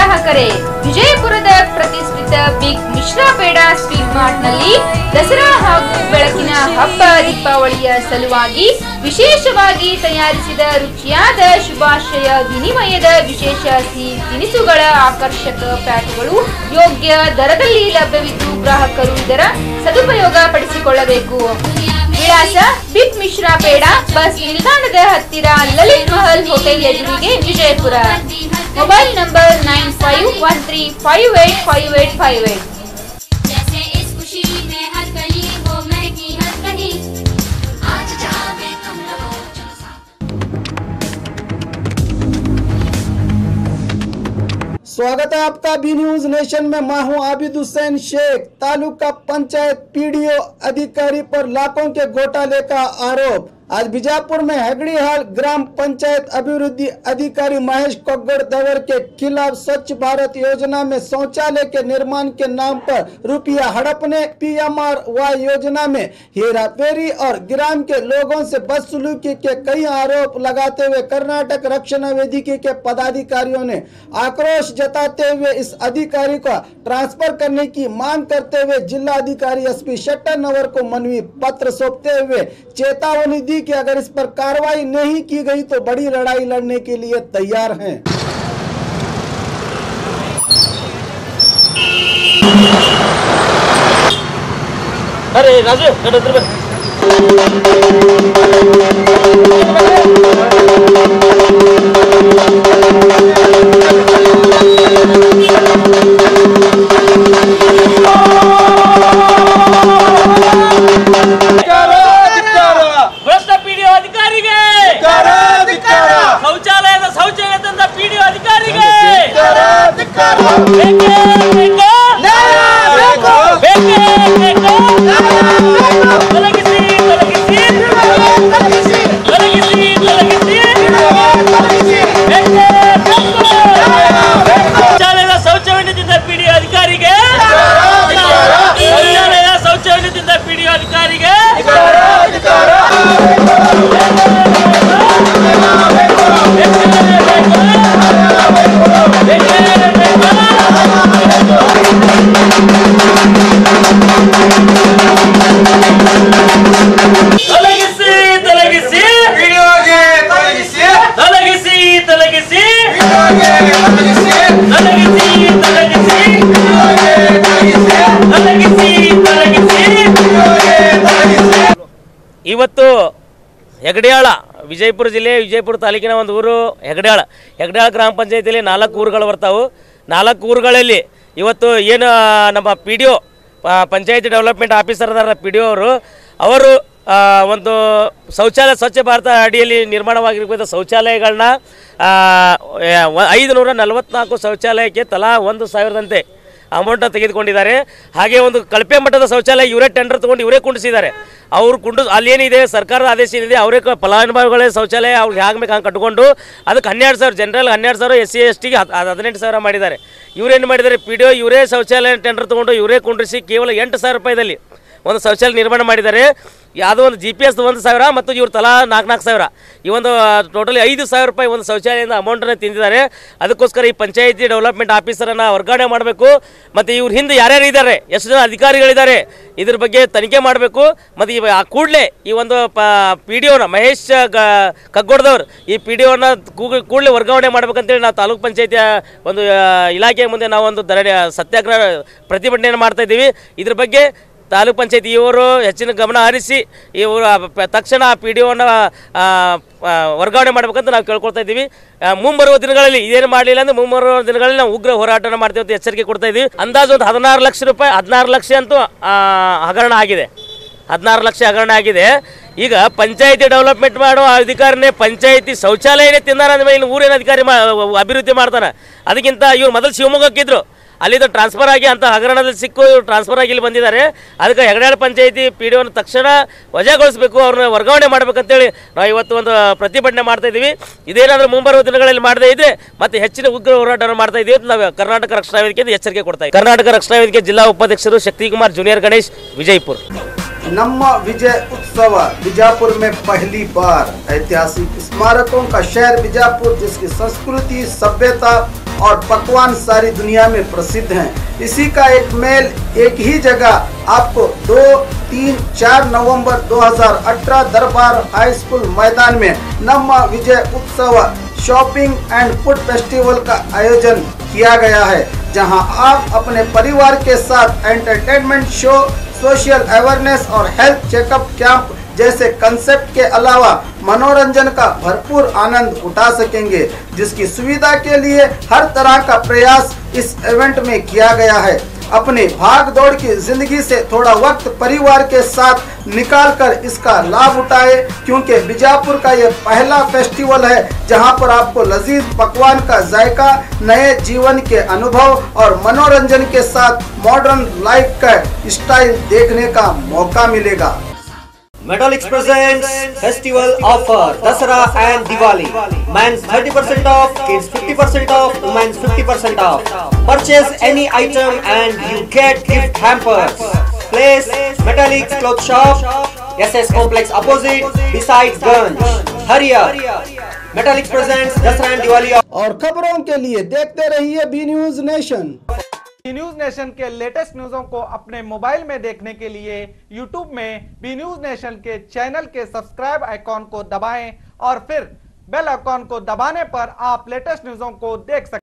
ಗ್ರಾಹಕರೇ, ವಿಜಯಪುರದ ಪ್ರತಿಷ್ಠಿತ big Mishra peda sweet mart ನಲ್ಲಿ ದಸರಾ ಹಾಗೂ ಬೆಳಕಿನ ಹಬ್ಬ ದೀಪಾವಳಿಯ ಸಲುವಾಗಿ ವಿಶೇಷವಾಗಿ ತಯಾರಿಸಿದ ರುಚಿಯಾದ ಶುಭಾಶಯ ವಿನಿಮಯದ ವಿಶೇಷ ಸಿಹಿ ತಿನಿಸುಗಳ ಆಕರ್ಷಕ ಪ್ಯಾಕ್ಗಳು ಯೋಗ್ಯ ದರದಲ್ಲಿ ಲಭ್ಯವಿದ್ದು ಗ್ರಾಹಕರು ಇದರ ಸದುಪಯೋಗ ಪಡಿಸಿಕೊಳ್ಳಬೇಕು. ವಿಳಾಸ ಬಿಗ್ ಮಿಶ್ರಾ ಪೇಡ, ಬಸ್ ನಿಲ್ದಾಣದ ಹತ್ತಿರ, ಲಲಿತ್ ಮಹಲ್ ಹೋಟೆಲ್ ಎದುರಿಗೆ, ವಿಜಯಪುರ. Mobile number 9513585858। स्वागत है आपका बी न्यूज नेशन में। मैं हूं आबिद हुसैन शेख। तालुका पंचायत पीडीओ अधिकारी पर लाखों के घोटाले का आरोप। आज बीजापुर में हेगड़ीहाल ग्राम पंचायत अभिवृद्धि अधिकारी महेश कोग्गड़दवर के खिलाफ स्वच्छ भारत योजना में शौचालय के निर्माण के नाम पर रुपया हड़पने, PMRY योजना में हेराफेरी और ग्राम के लोगों से बदसलूकी के कई आरोप लगाते हुए कर्नाटक रक्षण वेदिकी के पदाधिकारियों ने आक्रोश जताते हुए इस अधिकारी को ट्रांसफर करने की मांग करते हुए जिला अधिकारी SP शेट्टनवर को मनवी पत्र सौंपते हुए चेतावनी दी कि अगर इस पर कार्रवाई नहीं की गई तो बड़ी लड़ाई लड़ने के लिए तैयार हैं। अरे राजू ಇವತ್ತು ಹೆಗಡ್ಯಾಳ ವಿಜಯಪುರ ಜಿಲ್ಲೆ ವಿಜಯಪುರ ತಾಲೂಕಿನ ಒಂದು ಊರು ಹೆಗಡ್ಯಾಳ ಗ್ರಾಮ ಪಂಚಾಯತಿಯಲ್ಲಿ 4 ಊರುಗಳು ಬರ್ತಾವೆ. 4 ಊರುಗಳಲ್ಲಿ ಇವತ್ತು ಏನು ನಮ್ಮ PDO ಪಂಚಾಯತಿ ಡೆವಲಪ್ಮೆಂಟ್ ಆಫೀಸರ್ ಅದಾರ PDO ಅವರು ಒಂದು ಶೌಚಾಲಯ ಸ್ವಚ್ಛ ಭಾರತ ಅಡಿಯಲ್ಲಿ ನಿರ್ಮಾಣವಾಗಿರ್ಬೋದು ಶೌಚಾಲಯಗಳನ್ನ 544 ಶೌಚಾಲಯಕ್ಕೆ ತಲಾ 1,000ದಂತೆ ಅಮೌಂಟ್ ತೆಗೆದುಕೊಂಡಿದ್ದಾರೆ. ಹಾಗೆ ಒಂದು ಕಳಪೆ ಮಟ್ಟದ ಶೌಚಾಲಯ ಇವರೇ ಟೆಂಡರ್ ತೊಗೊಂಡು ಇವರೇ ಕುಂಡಿಸಿದ್ದಾರೆ. ಅವರು ಅಲ್ಲೇನಿದೆ ಸರ್ಕಾರದ ಆದೇಶ ಏನಿದೆ ಅವರೇ ಫಲಾನುಭವಿಗಳ ಶೌಚಾಲಯ ಅವ್ರಿಗೆ ಆಗಬೇಕು ಹಂಗೆ ಕಟ್ಕೊಂಡು ಅದಕ್ಕೆ 12,000 ಜನರಲ್ 12,000 SC STಗೆ 18,000 ಮಾಡಿದ್ದಾರೆ. ಇವರೇನು ಮಾಡಿದ್ದಾರೆ PDO ಇವರೇ ಶೌಚಾಲಯ ಟೆಂಡರ್ ತೊಗೊಂಡು ಇವರೇ ಕುಂಡಿಸಿ ಕೇವಲ 8,000 ರೂಪಾಯಿದಲ್ಲಿ ಒಂದು ಶೌಚಾಲಯ ನಿರ್ಮಾಣ ಮಾಡಿದ್ದಾರೆ. ಯಾವುದೋ ಒಂದು GPS 1,000 ಮತ್ತು ಇವ್ರು ತಲಾ 4,000 ಈ ಒಂದು ಟೋಟಲಿ 5,000 ರೂಪಾಯಿ ಒಂದು ಶೌಚಾಲಯದಿಂದ ಅಮೌಂಟನ್ನು ತಿಂದಿದ್ದಾರೆ. ಅದಕ್ಕೋಸ್ಕರ ಈ ಪಂಚಾಯತಿ ಡೆವಲಪ್ಮೆಂಟ್ ಆಫೀಸರನ್ನು ವರ್ಗಾವಣೆ ಮಾಡಬೇಕು ಮತ್ತು ಇವ್ರ ಹಿಂದೆ ಯಾರ್ಯಾರು ಇದ್ದಾರೆ, ಎಷ್ಟು ಜನ ಅಧಿಕಾರಿಗಳಿದ್ದಾರೆ, ಇದ್ರ ಬಗ್ಗೆ ತನಿಖೆ ಮಾಡಬೇಕು. ಮತ್ತು ಆ ಕೂಡಲೇ ಈ ಒಂದು PDOನ ಮಹೇಶ್ ಕಗ್ಗೋಡ್ದವ್ರು ಈ PDOನ ಕೂಡಲೇ ವರ್ಗಾವಣೆ ಮಾಡ್ಬೇಕಂತೇಳಿ ನಾವು ತಾಲೂಕು ಪಂಚಾಯತಿಯ ಒಂದು ಇಲಾಖೆಯ ಮುಂದೆ ನಾವು ಒಂದು ಸತ್ಯಾಗ್ರಹ ಪ್ರತಿಭಟನೆಯನ್ನು ಮಾಡ್ತಾಯಿದ್ದೀವಿ. ಇದ್ರ ಬಗ್ಗೆ ತಾಲೂಕು ಪಂಚಾಯತಿ ಇವರು ಹೆಚ್ಚಿನ ಗಮನ ಹರಿಸಿ ಇವರು ತಕ್ಷಣ PDOನ ವರ್ಗಾವಣೆ ಮಾಡಬೇಕಂತ ನಾವು ಕೇಳ್ಕೊಳ್ತಾ ಇದ್ದೀವಿ. ಮುಂಬರುವ ದಿನಗಳಲ್ಲಿ ಇದೇನು ಮಾಡಲಿಲ್ಲ ಅಂದರೆ ಮುಂಬರುವ ದಿನಗಳಲ್ಲಿ ನಾವು ಉಗ್ರ ಹೋರಾಟನ ಮಾಡ್ತೀವಿ ಅಂತ ಎಚ್ಚರಿಕೆ ಕೊಡ್ತಾ ಇದ್ದೀವಿ. ಅಂದಾಜು ಒಂದು 16 ಲಕ್ಷ ರೂಪಾಯಿ 16 ಲಕ್ಷ ಅಂತೂ ಹಗರಣ ಆಗಿದೆ. 16 ಲಕ್ಷ ಹಗರಣ ಆಗಿದೆ. ಈಗ ಪಂಚಾಯತಿ ಡೆವಲಪ್ಮೆಂಟ್ ಮಾಡೋ ಅಧಿಕಾರಿನೇ ಪಂಚಾಯತಿ ಶೌಚಾಲಯನೇ ತಿಂದಾರ ಅಂದಮೇಲೆ ಇನ್ನು ಊರೇನು ಅಧಿಕಾರಿ ಅಭಿವೃದ್ಧಿ ಮಾಡ್ತಾನೆ. ಅದಕ್ಕಿಂತ ಇವ್ರು ಮೊದಲು ಶಿವಮೊಗ್ಗಕ್ಕಿದ್ರು, ಅಲ್ಲಿಂದ ಟ್ರಾನ್ಸ್ಫರ್ ಆಗಿ ಅಂತ ಹಗರಣದಲ್ಲಿ ಸಿಕ್ಕು ಟ್ರಾನ್ಸ್ಫರ್ ಆಗಿ ಇಲ್ಲಿ ಬಂದಿದ್ದಾರೆ. ಅದಕ್ಕೆ ಹೆಗಡ್ಯಾಳ ಪಂಚಾಯತಿ PDOನ ತಕ್ಷಣ ವಜಾಗೊಳಿಸಬೇಕು, ಅವ್ರನ್ನ ವರ್ಗಾವಣೆ ಮಾಡಬೇಕಂತೇಳಿ ನಾವು ಇವತ್ತು ಒಂದು ಪ್ರತಿಭಟನೆ ಮಾಡ್ತಾ ಇದ್ದೀವಿ. ಇದೇನಾದರೂ ಮುಂಬರುವ ದಿನಗಳಲ್ಲಿ ಮಾಡದೇ ಇದ್ರೆ ಮತ್ತೆ ಹೆಚ್ಚಿನ ಉಗ್ರ ಹೋರಾಟ ಮಾಡ್ತಾ ಇದ್ದೀವಿ ಅಂತ ನಾವು ಕರ್ನಾಟಕ ರಕ್ಷಣಾ ವೇದಿಕೆಯಿಂದ ಎಚ್ಚರಿಕೆ ಕೊಡ್ತಾ ಇದ್ದೀವಿ. ಕರ್ನಾಟಕ ರಕ್ಷಣಾ ವೇದಿಕೆ ಜಿಲ್ಲಾ ಉಪಾಧ್ಯಕ್ಷರು ಶಕ್ತಿಕುಮಾರ್ ಜೂನಿಯರ್ गणेश विजयपुर। नम्मा विजय उत्सव बीजापुर में पहली बार ऐतिहासिक स्मारकों का शहर बीजापुर जिसकी संस्कृति, सभ्यता और पकवान सारी दुनिया में प्रसिद्ध हैं। इसी का एक मेल एक ही जगह आपको 2, 3, 4 नवंबर 2018 दरबार हाई स्कूल मैदान में नम्मा विजय उत्सव शॉपिंग एंड फूड फेस्टिवल का आयोजन किया गया है, जहां आप अपने परिवार के साथ एंटरटेनमेंट शो, सोशल अवेयरनेस और हेल्थ चेकअप कैंप जैसे कंसेप्ट के अलावा मनोरंजन का भरपूर आनंद उठा सकेंगे, जिसकी सुविधा के लिए हर तरह का प्रयास इस इवेंट में किया गया है। अपनी भाग दौड़ की जिंदगी से थोड़ा वक्त परिवार के साथ निकालकर इसका लाभ उठाए, क्योंकि बीजापुर का ये पहला फेस्टिवल है जहां पर आपको लजीज पकवान का जायका, नए जीवन के अनुभव और मनोरंजन के साथ मॉडर्न लाइफ का स्टाइल देखने का मौका मिलेगा। Metallics presents festival offer Dasara and Diwali. Men's 30% off, kids 50% off, women's 50% off. Purchase any item and you get gift hampers. Place Metallics Cloth Shop, SS Complex opposite beside Ganj. Hurry up! Metallics presents Dasara and Diwali. और खबरों के लिए देखते रहिए B news nation. B news nation के latest न्यूज़ों को अपने मोबाइल में देखने के लिए यूट्यूब में बी न्यूज नेशन के चैनल के सब्सक्राइब आइकॉन को दबाएं और फिर बेल आइकॉन को दबाने पर आप लेटेस्ट न्यूज़ों को देख सकते हैं।